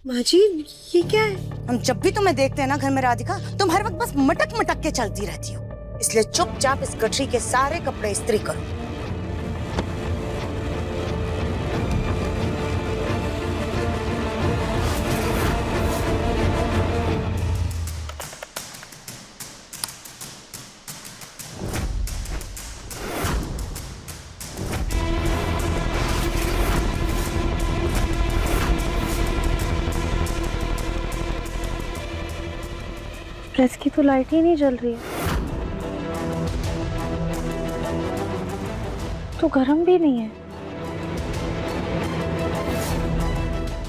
माँ जी, ये क्या है? हम जब भी तुम्हें देखते हैं ना घर में राधिका, तुम हर वक्त बस मटक मटक के चलती रहती हो। इसलिए चुपचाप इस गठरी के सारे कपड़े इस्त्री करो। प्रेस की तो लाइट ही नहीं जल रही है, तो गर्म भी नहीं है।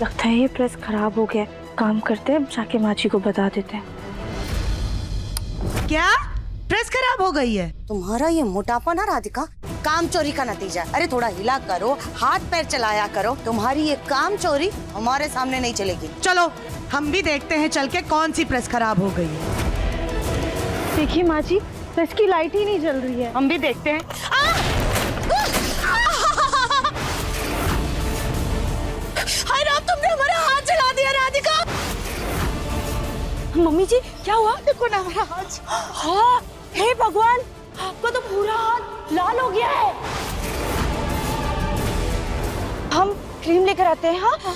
लगता है ये प्रेस खराब हो गया। काम करते हैं, जाके माँ जी को बता देते हैं। क्या प्रेस खराब हो गई है? तुम्हारा ये मोटापा ना राधिका काम चोरी का नतीजा। अरे थोड़ा हिला करो, हाथ पैर चलाया करो। तुम्हारी ये काम चोरी हमारे सामने नहीं चलेगी। चलो हम भी देखते हैं चल के कौन सी प्रेस खराब हो गई है। देखिए माँ जी, प्रेस की लाइट ही नहीं जल रही है। हम भी देखते हैं। हाय राम, तुमने हमारा हाथ जला दिया राधिका। मम्मी जी क्या हुआ? देखो ना हमारा हाथ। हाँ, हे भगवान, आपका तो पूरा हाथ लाल हो गया है। हम क्रीम लेकर आते हैं। हाँ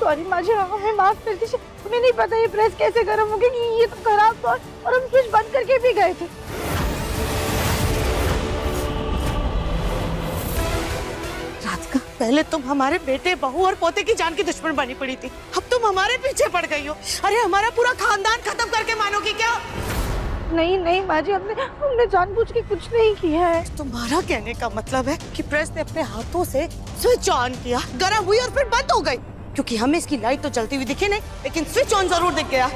सॉरी माँ जी, हमें माफ कर दीजिए। हमें नहीं पता ये प्रेस कैसे गर्म हो गई। ये तो खराब था और हम स्विच बंद करके भी गए थे। राधिका, पहले तुम हमारे बेटे, बहू और पोते की जान की दुश्मन बनी पड़ी थी। अब तुम हमारे पीछे पड़ गई हो। अरे हमारा पूरा खानदान खत्म करके मानोगी क्या? नहीं नहीं माँ जी, हमने जानबूझ के कुछ नहीं किया है। तुम्हारा कहने का मतलब है कि प्रेस ने अपने हाथों से स्विच ऑन किया, गर्म हुई और फिर बंद हो गई। क्योंकि हमें इसकी लाइट तो जलती हुई दिखी नहीं, लेकिन स्विच ऑन जरूर दिख गया।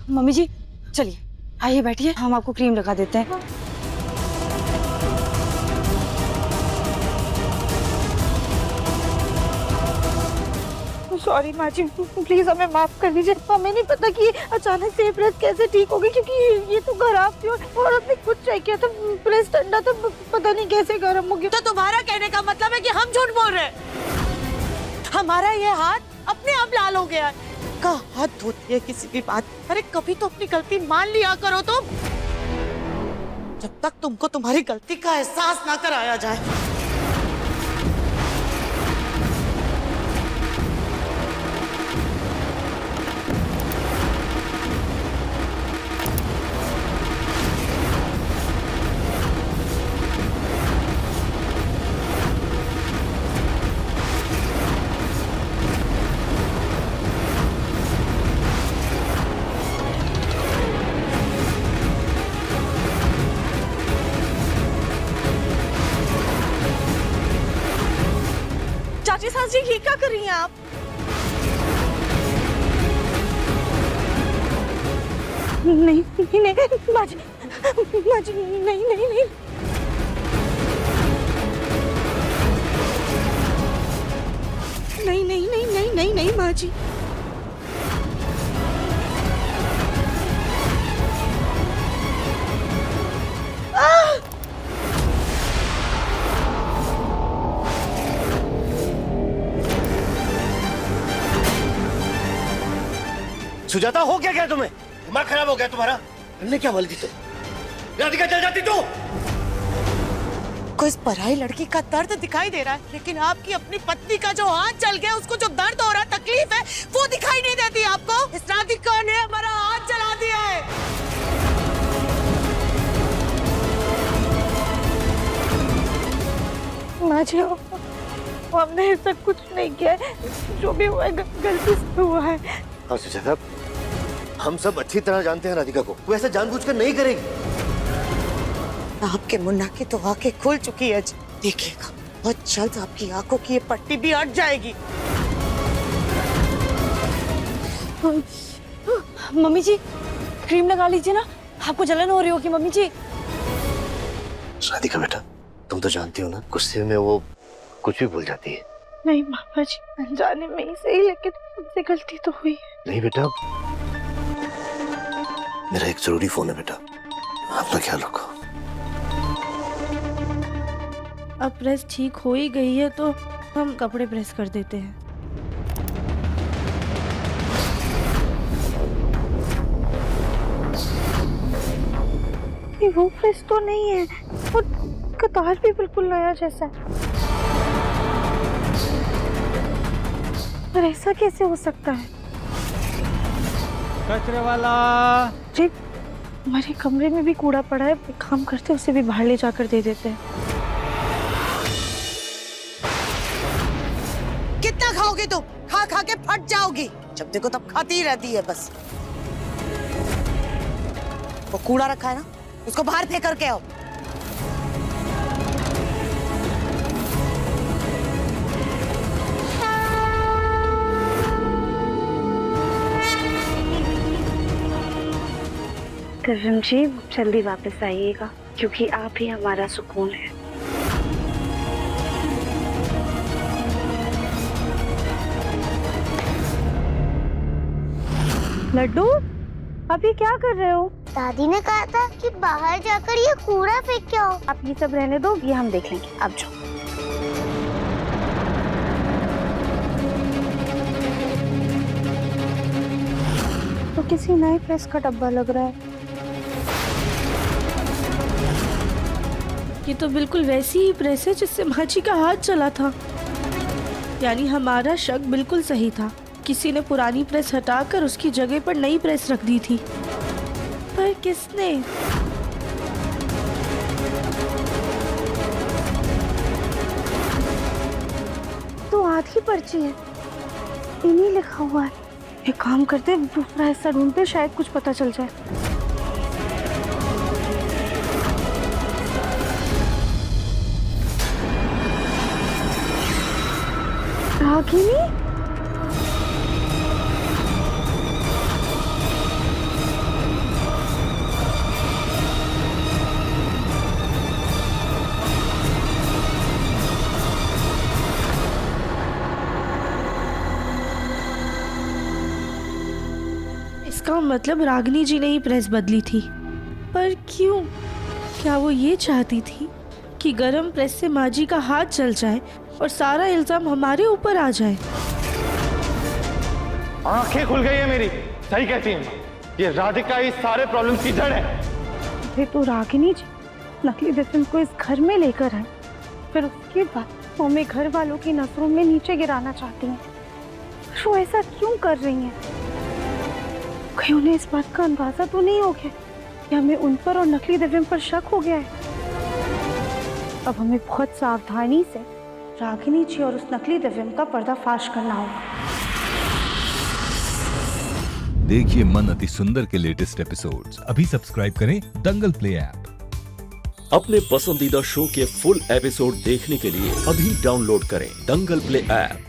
मम्मी जी चलिए, आइए बैठिए, हम आपको क्रीम लगा देते हैं। सॉरी माँ जी, प्लीज हमें माफ कर दीजिए। हमें नहीं पता कि अचानक से प्रेस कैसे ठीक हो गई, क्योंकि ये तो खराब थी और हमने खुद चेक किया था, प्रेस ठंडा था, पता नहीं कैसे गर्म हो गया। तो तुम्हारा कहने का मतलब है कि हम झूठ बोल रहे हैं? हमारा ये हाथ अपने आप लाल हो गया है। का हाथ धोती है किसी भी बात। अरे कभी तो अपनी गलती मान लिया करो तुम। जब तक तुमको तुम्हारी गलती का एहसास ना कराया जाए। चाची सास जी, ये क्या कर रही हैं आप? नहीं नहीं नहीं माँ जी, नहीं नहीं नहीं। नहीं नहीं नहीं नहीं नहीं नहीं माँ जी। सुजाता, हो क्या तुम्हें? दिमाग खराब हो गया तुम्हारा? तुमने क्या बोल दी? तो राधिका जल जाती तू। को इस पराई लड़की का दर्द दिखाई दे रहा है, लेकिन आपकी अपनी पत्नी का जो हाथ जल गया, उसको जो दर्द हो रहा है, तकलीफ है, वो दिखाई नहीं देती आपको? इस राधिका ने हमारा हाथ जला दिया है। माँ जी, हमने ऐसा कुछ नहीं किया है। जो भी हुआ है गलती से हुआ है। हाँ सुजाता, हम सब अच्छी तरह जानते हैं राधिका को। वो ऐसा जानबूझकर नहीं करेगी। आपके मुन्ना की तो आंखें खुल चुकी है। देखिएगा, बहुत जल्द आपकी आंखों की ये पट्टी भी हट जाएगी। मम्मी जी क्रीम लगा लीजिए ना, आपको जलन हो रही होगी। मम्मी जी। राधिका बेटा, तुम तो जानती हो ना, गुस्से में वो कुछ भी भूल जाती है। नहीं मामा जी, अनजाने में ही सही, लेकिन मुझसे गलती तो हुई है। नहीं बेटा, मेरा एक जरूरी फोन है बेटा, अपना ख्याल रखो। अब प्रेस ठीक हो ही गई है तो हम कपड़े प्रेस कर देते हैं। ये वो प्रेस तो नहीं है, और कतार भी बिल्कुल नया जैसा है। पर ऐसा कैसे हो सकता है? कचरे वाला। जी, हमारे कमरे में भी कूड़ा पड़ा है, एक काम करते उसे भी बाहर ले जाकर दे देते हैं। कितना खाओगे तुम? खा खा के फट जाओगी। जब देखो तब खाती ही रहती है बस। वो कूड़ा रखा है ना, उसको बाहर फेंक करके आओ। दिव्यम जी, जल्दी वापस आइएगा क्योंकि आप ही हमारा सुकून है। लड्डू, अभी क्या कर रहे हो? दादी ने कहा था कि बाहर जाकर ये कूड़ा फेंक के आओ। आप ये सब रहने दो, ये हम देख लेंगे। अब जाओ। तो किसी नए प्रेस का डब्बा लग रहा है। ये तो बिल्कुल वैसी ही प्रेस है जिससे माची का हाथ चला था। यानी हमारा शक बिल्कुल सही था। किसी ने पुरानी प्रेस हटाकर उसकी जगह पर नई प्रेस रख दी थी। पर किसने? तो आधी पर्ची है, इन्हीं लिखा हुआ है। एक काम करते, दूसरा हिस्सा ढूंढते, शायद कुछ पता चल जाए। रागिनी, इसका मतलब रागिनी जी ने ही प्रेस बदली थी। पर क्यों? क्या वो ये चाहती थी कि गरम प्रेस से माजी का हाथ जल जाए और सारा इल्जाम हमारे ऊपर आ जाए? आंखें खुल गई है मेरी। सही कहती है, ये राधिका इस सारे प्रॉब्लम की जड़ है। अरे तो रागिनी जी नकली दिव्यम को इस घर में लेकर आए, फिर उसके बाद वो हमें घर वालों की नजरों में नीचे गिराना चाहती हैं। वो ऐसा क्यों कर रही हैं? कहीं उन्हें इस बात का अंदाजा तो नहीं हो गया कि हमें उन पर और नकली दिव्यम पर शक हो गया है? अब हमें बहुत सावधानी से रागिनी जी और उस नकली दिव्यम का पर्दाफाश करना होगा। देखिए मन अति सुंदर के लेटेस्ट एपिसोड्स अभी सब्सक्राइब करें दंगल प्ले ऐप। अपने पसंदीदा शो के फुल एपिसोड देखने के लिए अभी डाउनलोड करें दंगल प्ले ऐप।